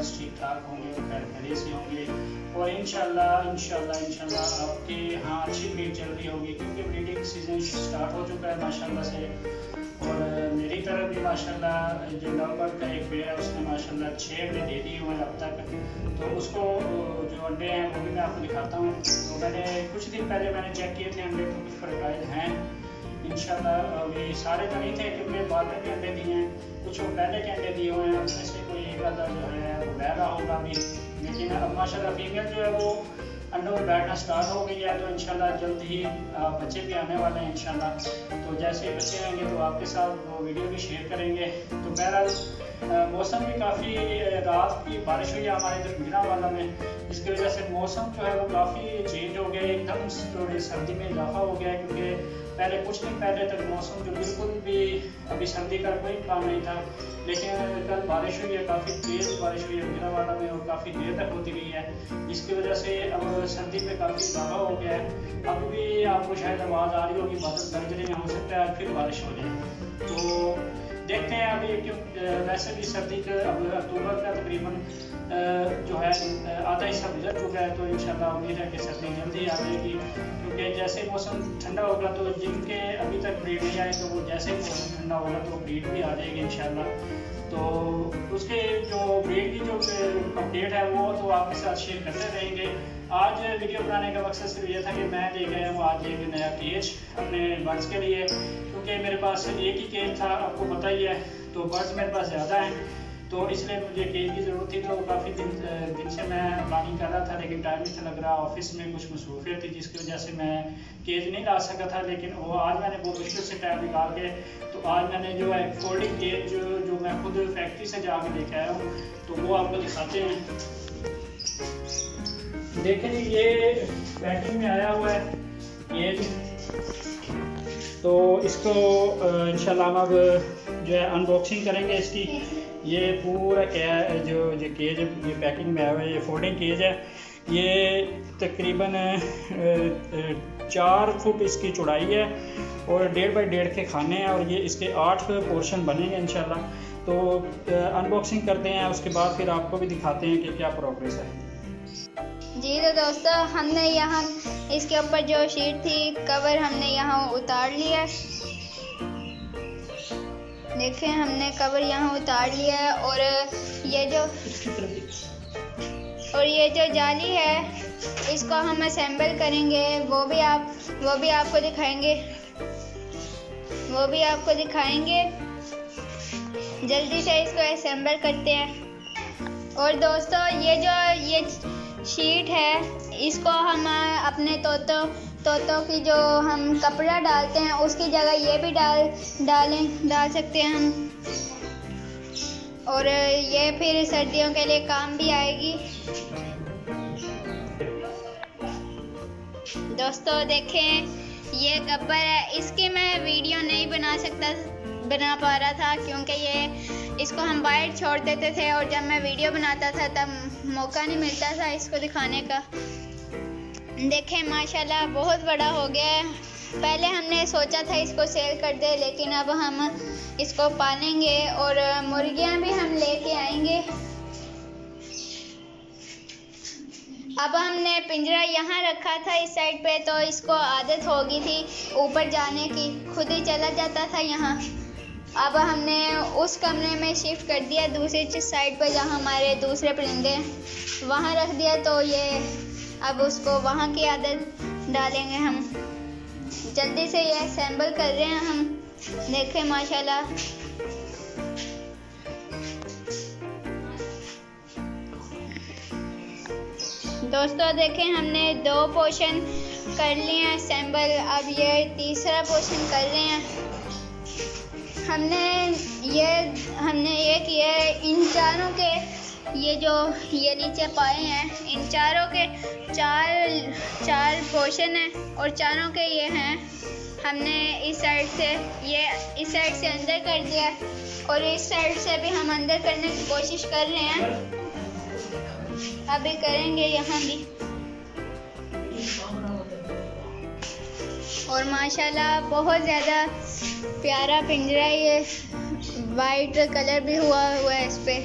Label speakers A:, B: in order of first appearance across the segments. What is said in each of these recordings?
A: ठीक ठाक होंगे, खैरियत से होंगे और इंशाल्लाह आपके यहाँ अच्छी ब्रीड चल रही होगी, क्योंकि ब्रीडिंग सीजन स्टार्ट हो चुका है माशाल्लाह से। और मेरी तरफ भी माशाल्लाह जो लवबर्ड का एक पेड़ है उसने माशाल्लाह 6 अंडे दे दिए हुए अब तक। तो उसको जो अंडे हैं वो भी मैं आपको दिखाता हूँ। तो मैंने कुछ दिन पहले मैंने चेक किए थे अंडे, तो कुछ फर्टाइल हैं इंशाल्लाह। अभी सारे तो नहीं थे क्योंकि बाद में भी अंडे दिए हैं, कुछ वो पहले के अंडे दिए हुए हैं, उसमें से कोई एक आधा जो है वो बह रहा होगा अभी। लेकिन अब माशाल्लाह फीमेल जो है वो अंडों में बैठना स्टार्ट हो गई है, तो इंशाल्लाह जल्द ही बच्चे भी आने वाले हैं इंशाल्लाह। तो जैसे ही बच्चे आएंगे तो आपके साथ वो वीडियो भी शेयर करेंगे। तो बहरहाल मौसम भी काफ़ी, रात की बारिश हुई है हमारे इधर भिंडरांवाला में, जिसकी वजह से मौसम जो है वो काफ़ी चेंज हो गया, एकदम थोड़ी सर्दी में इजाफा हो गया है। क्योंकि पहले कुछ दिन पहले तक मौसम जो बिल्कुल भी अभी सर्दी का कोई इम्कान नहीं था, लेकिन कल बारिश हुई है, काफ़ी तेज़ बारिश हुई है भिंडरांवाला में और काफ़ी देर तक होती गई है, जिसकी वजह से अब सर्दी में काफ़ी इजाफा हो गया है। अब भी आपको शायद आवाज़ आ रही होगी, बादल गरज रहे हैं, हो सकता है फिर बारिश हो जाए। तो देखते हैं अभी, क्यों वैसे भी सर्दी का अब अक्टूबर का तकरीबन जो है आधा हिस्सा गुजर चुका है, तो इंशाल्लाह उम्मीद है कि सर्दी जल्दी आ जाएगी। क्योंकि जैसे मौसम ठंडा होगा तो जिनके अभी तक ब्रीड नहीं आए तो वो जैसे मौसम ठंडा होगा तो ब्रीड भी आ जाएगी इंशाल्लाह। तो उसके जो ब्रीड की जो अपडेट है वो तो आपके साथ शेयर करते रहेंगे। आज वीडियो बनाने का मकसद सिर्फ ये था कि मैं ले गया हूँ आज एक नया केज अपने बर्ड्स के लिए, क्योंकि मेरे पास एक ही केज था, आपको पता ही है, तो बर्ड्स मेरे पास ज़्यादा हैं, तो इसलिए मुझे केज की ज़रूरत थी। तो काफ़ी दिन से मैं प्लानिंग कर रहा था, लेकिन टाइम नहीं था लग रहा, ऑफिस में कुछ मसरूफियत थी जिसकी वजह से मैं केज नहीं ला सका था। लेकिन वो आज मैंने बहुत मुश्किल से टाइम निकाल के, तो आज मैंने जो है फोल्डिंग केज जो मैं खुद फैक्ट्री से जाकर लेके आया हूँ, तो वो आपको दिखाते हैं। देखें जी, ये पैकिंग में आया हुआ है केज, तो इसको इंशाल्लाह हम अब जो है अनबॉक्सिंग करेंगे इसकी। ये पूरा क्या जो केज ये पैकिंग में आया हुआ है, ये फोल्डिंग केज है। ये तकरीबन 4 फुट इसकी चौड़ाई है और 1.5 बाई 1.5 के खाने हैं, और ये इसके 8 पोर्शन बनेंगे इंशाल्लाह। तो अनबॉक्सिंग करते हैं, उसके बाद फिर आपको भी दिखाते हैं कि क्या प्रोग्रेस है।
B: जी तो दोस्तों, हमने यहाँ इसके ऊपर जो शीट थी कवर हमने यहाँ उतार लिया, देखें हमने कवर यहाँ उतार लिया है। और ये जो जाली है इसको हम असेंबल करेंगे, वो भी आपको दिखाएंगे। जल्दी से इसको असेंबल करते हैं। और दोस्तों, ये शीट है, इसको हम अपने तोतों की जो हम कपड़ा डालते हैं उसकी जगह ये भी डाल सकते हैं हम, और ये फिर सर्दियों के लिए काम भी आएगी। दोस्तों देखें, ये गब्बर है, इसकी मैं वीडियो नहीं बना पा रहा था क्योंकि इसको हम बाहर छोड़ देते थे, और जब मैं वीडियो बनाता था तब मौका नहीं मिलता था इसको दिखाने का। देखें माशाल्लाह बहुत बड़ा हो गया है। पहले हमने सोचा था इसको सेल कर दे, लेकिन अब हम इसको पालेंगे और मुर्गियां भी हम लेके आएंगे। अब हमने पिंजरा यहाँ रखा था इस साइड पे, तो इसको आदत हो गई थी ऊपर जाने की, खुद ही चला जाता था यहाँ। अब हमने उस कमरे में शिफ्ट कर दिया, दूसरी साइड पे जहाँ हमारे दूसरे परिंदे वहाँ रख दिया, तो ये अब उसको वहाँ की आदत डालेंगे हम। जल्दी से ये असेंबल कर रहे हैं हम, देखें माशाल्लाह। दोस्तों देखें, हमने 2 पोर्शन कर लिए हैं असेंबल, अब ये तीसरा पोर्शन कर रहे हैं। हमने ये किया है, इन चारों के ये नीचे पाए हैं, इन चारों के चार पोर्शन हैं और चारों के ये हैं। हमने इस साइड से अंदर कर दिया और इस साइड से भी हम अंदर करने की कोशिश कर रहे हैं। अभी करेंगे यहाँ भी। और माशाल्लाह बहुत ज़्यादा प्यारा पिंजरा है, ये वाइट कलर भी हुआ है इस पे।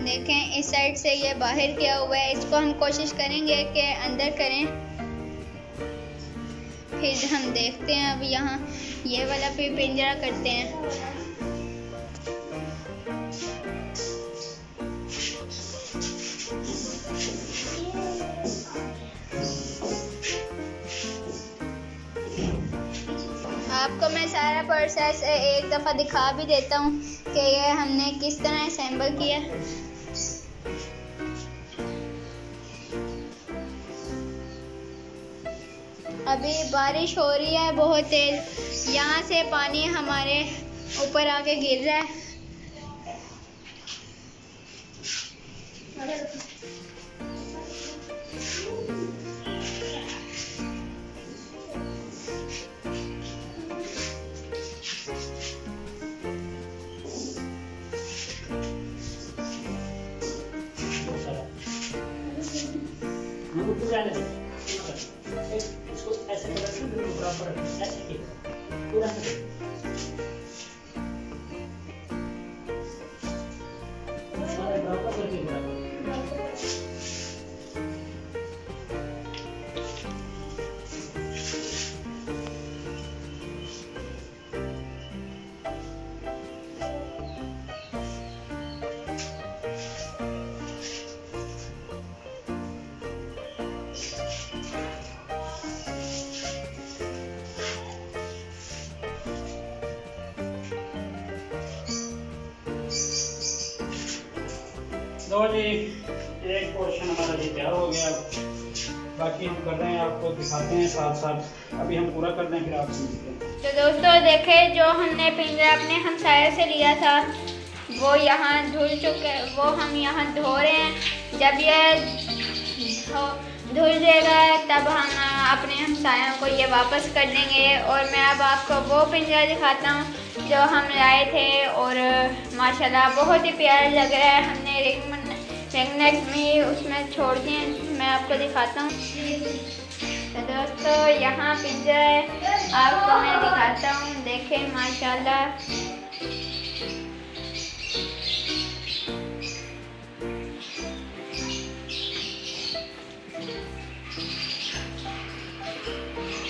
B: देखें इस साइड से ये बाहर किया हुआ है, इसको हम कोशिश करेंगे कि अंदर करें, फिर हम देखते हैं। अब यहाँ ये वाला भी पिंजरा करते हैं। आपको मैं सारा प्रोसेस एक दफ़ा दिखा भी देता हूँ कि ये हमने किस तरह असेंबल किया। अभी बारिश हो रही है बहुत तेज़, यहाँ से पानी हमारे ऊपर आके गिर रहा है।
A: इसको ऐसे बराबर ऐसे पूरा तो जी एक पोर्शन हमारा जी तैयार हो गया, बाकी हम कर रहे हैं, आपको दिखाते हैं साथ साथ। अभी हम पूरा कर दें फिर आपसे मिलते हैं।
B: तो दोस्तों देखें, जो हमने पिंजरा अपने हमसाये से लिया था वो यहाँ धुल चुके, वो हम यहाँ धो रहे हैं। जब ये धुल जाएगा तब हम अपने हमसायों को ये वापस कर देंगे। और मैं अब आपको वो पिंजरा दिखाता हूँ जो हम लाए थे, और माशाल्लाह बहुत ही प्यारा लग रहा है। हमने रिंग नेक भी उसमें छोड़ दिए, मैं आपको दिखाता हूँ। तो दोस्तों यहाँ पिंजरा है, आपको मैं दिखाता हूँ। देखें माशाल्लाह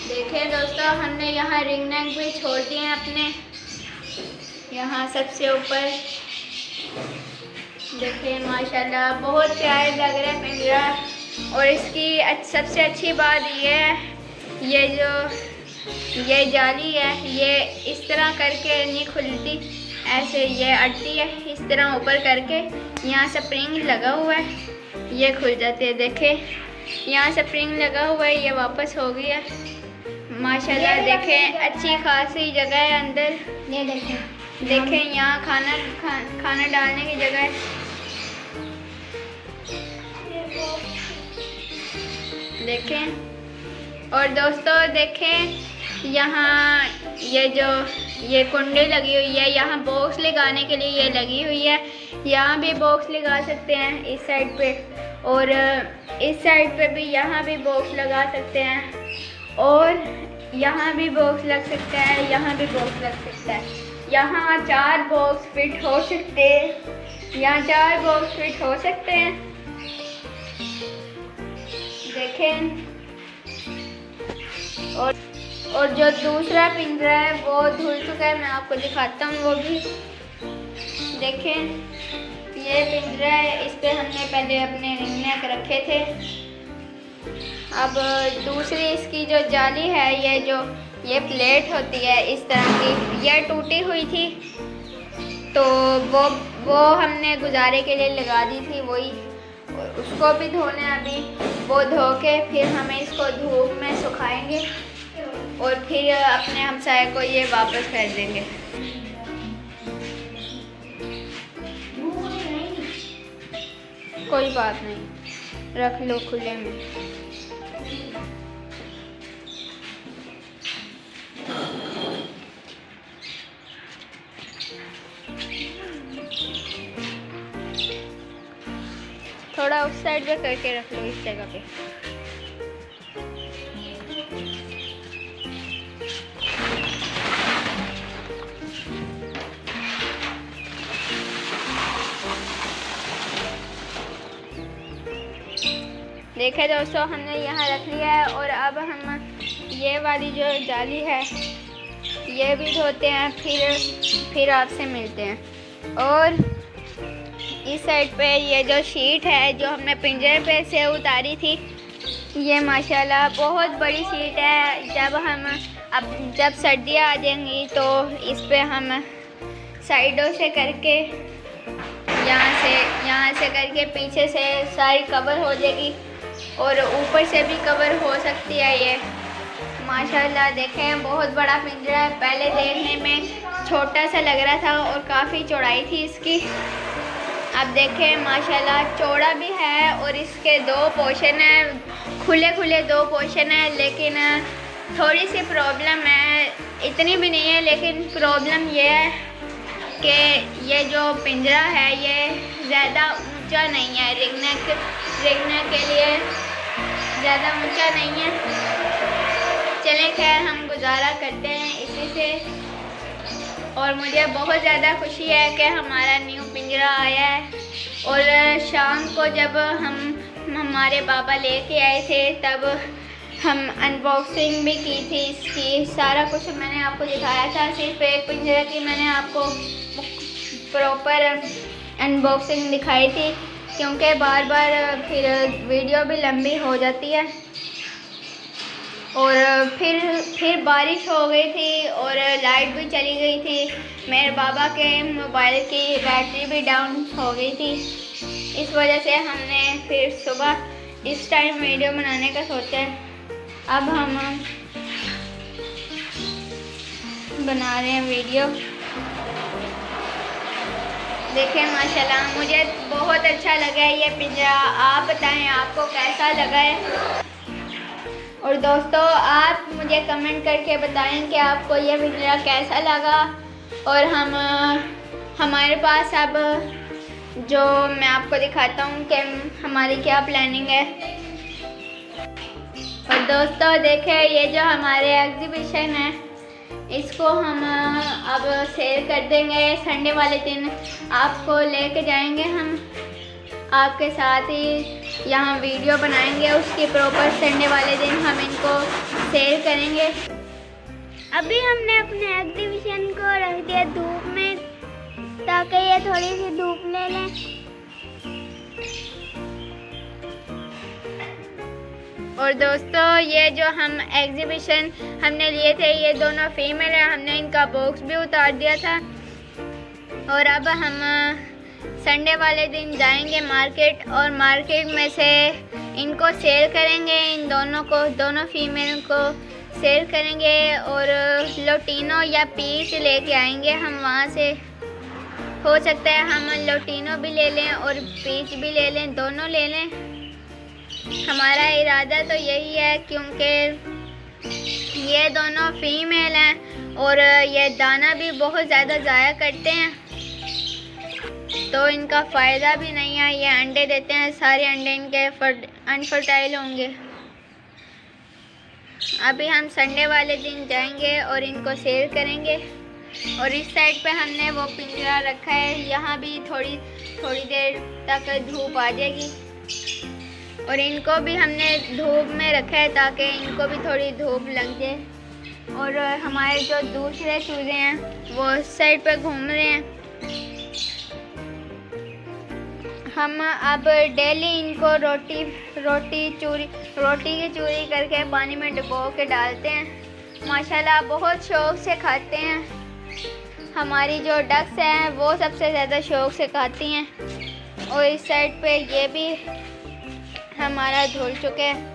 B: देखें दोस्तों, हमने यहाँ रिंग नेक भी छोड़ दिए हैं अपने यहाँ सबसे ऊपर। देखें माशाल्लाह बहुत प्यारे लग रहा है पिंजरा। और इसकी सबसे अच्छी बात ये है, ये जाली है, ये इस तरह करके नहीं खुलती, ऐसे ये अटती है इस तरह ऊपर करके। यहाँ स्प्रिंग लगा हुआ है, ये खुल जाते हैं। देखें यहाँ स्प्रिंग लगा हुआ है, ये वापस हो गया माशाल्लाह। देखें अच्छी खासी जगह है अंदर। ये देखें यहाँ खाना डालने की जगह है। देखें और दोस्तों देखें यहाँ ये कुंडी लगी हुई है, यहाँ बॉक्स लगाने के लिए ये लगी हुई है। यहाँ भी बॉक्स लगा सकते हैं इस साइड पे, और इस साइड पे भी यहाँ भी बॉक्स लगा सकते हैं, और यहाँ भी बॉक्स लग सकता है, यहाँ भी बॉक्स लग सकता है। यहाँ 4 बॉक्स फिट हो सकते हैं, यहाँ 4 बॉक्स फिट हो सकते हैं। देखें और जो दूसरा पिंजरा है वो धुल चुका है, मैं आपको दिखाता हूँ वो भी। देखें ये पिंजरा है, इस पे हमने पहले अपने रिंग नेक रखे थे। अब दूसरी इसकी जो जाली है, ये प्लेट होती है इस तरह की, ये टूटी हुई थी तो वो हमने गुजारे के लिए लगा दी थी, वही उसको भी धोना है अभी। वो धो के फिर हमें इसको धूप में सुखाएंगे और फिर अपने हमसाये को ये वापस कर देंगे। कोई बात नहीं, रख लो खुले में। थोड़ा उस साइड पे करके रख लो इस जगह पे। देखे दोस्तों, हमने यहाँ रख लिया है और अब हम ये वाली जो जाली है ये भी धोते हैं, फिर आपसे मिलते हैं। और इस साइड पे ये जो शीट है जो हमने पिंजरे पे से उतारी थी, ये माशाल्लाह बहुत बड़ी शीट है। जब सर्दियाँ आ जाएंगी तो इस पे हम साइडों से करके यहाँ से करके पीछे से सारी कवर हो जाएगी और ऊपर से भी कवर हो सकती है। ये माशाल्लाह देखें बहुत बड़ा पिंजरा है। पहले देखने में छोटा सा लग रहा था और काफ़ी चौड़ाई थी इसकी। अब देखें माशाल्लाह चौड़ा भी है और इसके 2 पोर्शन है, खुले दो पोर्शन है। लेकिन थोड़ी सी प्रॉब्लम है, इतनी भी नहीं है लेकिन प्रॉब्लम ये है कि ये जो पिंजरा है ये ज़्यादा ऊंचा नहीं है, रेंगने के लिए ज़्यादा ऊंचा नहीं है। चलें खैर हम गुजारा करते हैं इसी से। और मुझे बहुत ज़्यादा खुशी है कि हमारा न्यू पिंजरा आया है। और शाम को जब हमारे बाबा लेके आए थे तब हम अनबॉक्सिंग भी की थी इसकी, सारा कुछ मैंने आपको दिखाया था। सिर्फ एक पिंजरे की मैंने आपको प्रॉपर अनबॉक्सिंग दिखाई थी, क्योंकि बार बार फिर वीडियो भी लंबी हो जाती है। और फिर बारिश हो गई थी और लाइट भी चली गई थी। मेरे बाबा के मोबाइल की बैटरी भी डाउन हो गई थी। इस वजह से हमने फिर सुबह इस टाइम वीडियो बनाने का सोचा है। अब हम बना रहे हैं वीडियो। देखें माशाल्लाह मुझे बहुत अच्छा लगा है ये पिंजरा। आप बताएं आपको कैसा लगा है। और दोस्तों आप मुझे कमेंट करके बताएं कि आपको ये पिंजरा कैसा लगा। और हमारे पास अब जो मैं आपको दिखाता हूँ कि हमारी क्या प्लानिंग है। और दोस्तों देखें ये जो हमारे एग्जीबिशन है इसको हम अब सेल कर देंगे। संडे वाले दिन आपको लेके जाएंगे, हम आपके साथ ही यहाँ वीडियो बनाएंगे उसकी प्रॉपर। संडे वाले दिन हम इनको सेल करेंगे।
C: अभी हमने अपने एग्जीबिशन को रख दिया धूप में ताकि ये थोड़ी सी धूप ले लें।
B: और दोस्तों ये जो हम एग्जीबिशन हमने लिए थे ये दोनों फीमेल है, हमने इनका बॉक्स भी उतार दिया था। और अब हम संडे वाले दिन जाएंगे मार्केट और मार्केट में से इनको सेल करेंगे। इन दोनों फीमेल को सेल करेंगे और लोटिनो या पीच लेके आएंगे हम वहाँ से। हो सकता है हम लोटिनो भी ले लें और पीच भी ले लें, दोनों ले लें। हमारा इरादा तो यही है क्योंकि ये दोनों फीमेल हैं और ये दाना भी बहुत ज़्यादा ज़ाया करते हैं, तो इनका फ़ायदा भी नहीं है। ये अंडे देते हैं, सारे अंडे इनके अनफर्टाइल होंगे। अभी हम संडे वाले दिन जाएंगे और इनको सेल करेंगे। और इस साइड पे हमने वो पिंजरा रखा है, यहाँ भी थोड़ी देर तक धूप आ जाएगी। और इनको भी हमने धूप में रखा है ताकि इनको भी थोड़ी धूप लग जाए। और हमारे जो दूसरे चूजे हैं वो इस साइड पे घूम रहे हैं। हम अब डेली इनको रोटी की चूरी करके पानी में डुबो के डालते हैं। माशाल्लाह बहुत शौक़ से खाते हैं। हमारी जो डक्स हैं वो सबसे ज़्यादा शौक़ से खाती हैं। और इस साइड पे ये भी हमारा धुल चुके हैं।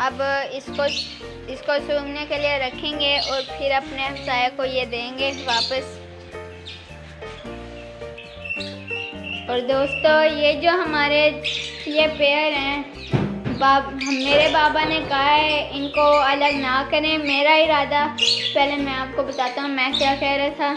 B: अब इसको सूखने के लिए रखेंगे और फिर अपने हमसाया को ये देंगे वापस। और दोस्तों ये जो हमारे ये पेयर हैं, मेरे बाबा ने कहा है इनको अलग ना करें। मेरा इरादा पहले मैं आपको बताता हूँ मैं क्या कह रहा था।